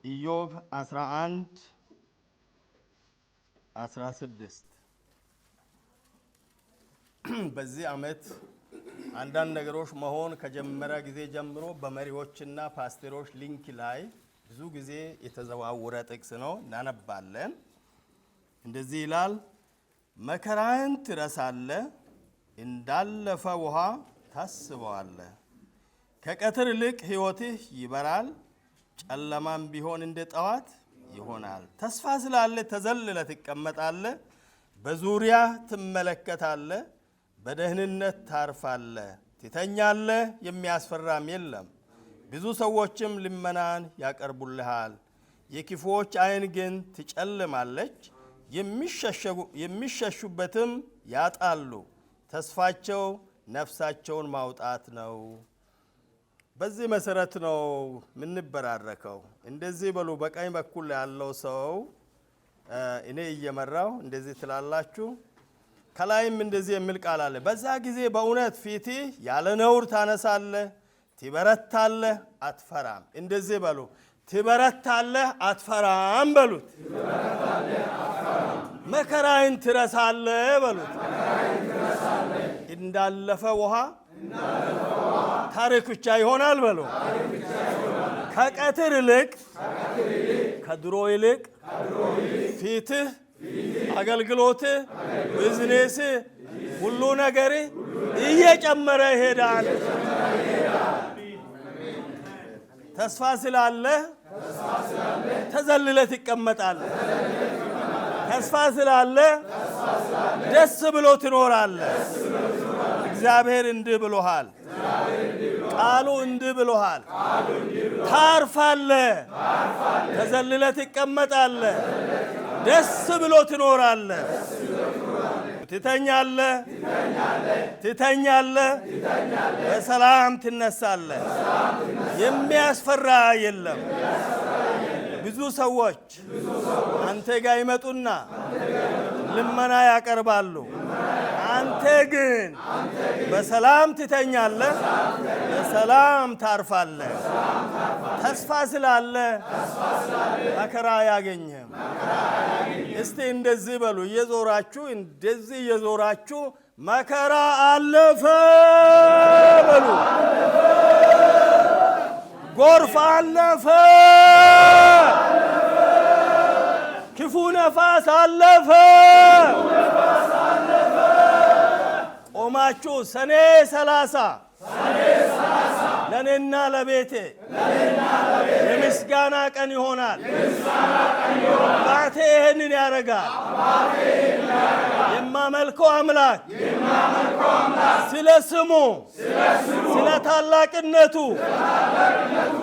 ኢዮብ 11:16 በዚህ ዓመት አንዳንድ ነገሮች መሆን ከጀመረ ጊዜ ጀምሮ በመሪዎችና ፓስተሮች ሊንክ ላይ ብዙ ጊዜ የተዘዋወረ ጥቅስ ነው። እናነባለን። እንደዚህ ይላል፣ መከራን ትረሳለህ፣ እንዳለፈ ውሃ ታስበዋለህ። ከቀትር ይልቅ ሕይወትህ ይበራል፣ ጨለማም ቢሆን እንደ ጠዋት ይሆናል። ተስፋ ስላለ ተዘልለህ ትቀመጣለህ፣ በዙሪያ ትመለከታለህ፣ በደህንነት ታርፋለህ። ትተኛለህ፣ የሚያስፈራም የለም። ብዙ ሰዎችም ልመናን ያቀርቡልሃል። የክፉዎች ዓይን ግን ትጨልማለች፣ የሚሸሹበትም ያጣሉ። ተስፋቸው ነፍሳቸውን ማውጣት ነው። በዚህ መሰረት ነው የምንበራረከው። እንደዚህ በሉ። በቀኝ በኩል ያለው ሰው እኔ እየመራው እንደዚህ ትላላችሁ። ከላይም እንደዚህ የሚል ቃል አለ። በዛ ጊዜ በእውነት ፊትህ ያለ ነውር ታነሳለህ፣ ትበረታለህ፣ አትፈራም። እንደዚህ በሉ። ትበረታለህ፣ አትፈራም በሉት። መከራን ትረሳለህ በሉት። እንዳለፈ ውሃ ታሪክ ብቻ ይሆናል በሉ። ከቀትር ይልቅ ከድሮ ይልቅ ፊትህ፣ አገልግሎትህ፣ ቢዝነስህ፣ ሁሉ ነገር እየጨመረ ይሄዳል። ተስፋ ስላለ ተዘልለህ ትቀመጣለህ። ተስፋ ስላለ ደስ ብሎ ትኖራለህ። እግዚአብሔር እንዲህ ብሎሃል። ቃሉ እንዲህ ብሎሃል። ታርፋለህ፣ ተዘልለህ ትቀመጣለህ፣ ደስ ብሎ ትኖራለህ። ትተኛለህ፣ በሰላም ትነሳለህ። የሚያስፈራ የለም። ብዙ ሰዎች አንተ ጋር ይመጡና ልመና ያቀርባሉ። አንተ ግን በሰላም ትተኛለህ፣ በሰላም ታርፋለህ። ተስፋ ስላለ መከራ አያገኝህም። እስቲ እንደዚህ በሉ። እንደዚህ እየዞራችሁ መከራ አለፈ በሉ። ጎርፍ አለፈ፣ ክፉ ነፋስ አለፈ። ቆማችሁ ሰኔ 30 ለኔና ለቤቴ የምስጋና ቀን ይሆናል። አባቴ ይህንን ያደርጋል። የማመልከው አምላክ ስለ ስሙ ስለ ታላቅነቱ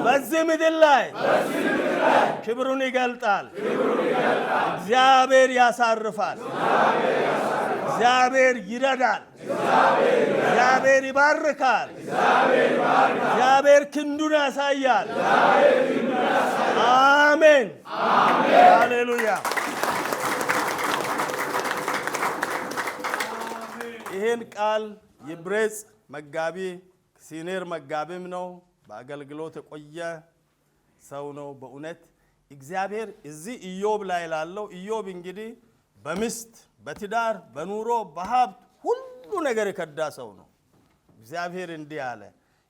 በዚህ ምድር ላይ ክብሩን ይገልጣል። እግዚአብሔር ያሳርፋል። እግዚአብሔር ይረዳል። እግዚአብሔር ይባርካል። እግዚአብሔር ክንዱን ያሳያል። አሜን፣ ሃሌሉያ። ይህን ቃል ይብሬጽ መጋቢ ሲኒየር መጋቢም ነው። በአገልግሎት የቆየ ሰው ነው። በእውነት እግዚአብሔር እዚህ ኢዮብ ላይ ላለው ኢዮብ እንግዲህ በሚስት በትዳር በኑሮ በሀብት ሁሉ ነገር የከዳ ሰው ነው። እግዚአብሔር እንዲህ አለ፣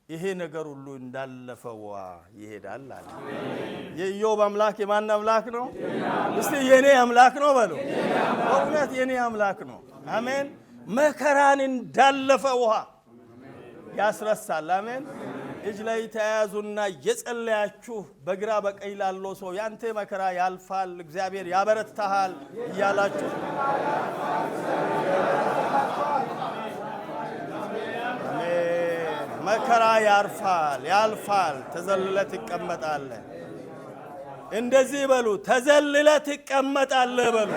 ይሄ ነገር ሁሉ እንዳለፈ ውሃ ይሄዳል አለ። የኢዮብ አምላክ የማን አምላክ ነው? እስቲ የኔ አምላክ ነው በሉ። በእውነት የኔ አምላክ ነው። አሜን። መከራን እንዳለፈ ውሃ ያስረሳል። አሜን። እጅ ላይ ተያያዙና የጸለያችሁ በግራ በቀኝ ላለው ሰው ያንተ መከራ ያልፋል፣ እግዚአብሔር ያበረታሃል እያላችሁ መከራ ያልፋል፣ ተዘልለህ ትቀመጣለህ። እንደዚህ በሉ፣ ተዘልለህ ትቀመጣለህ በሉ።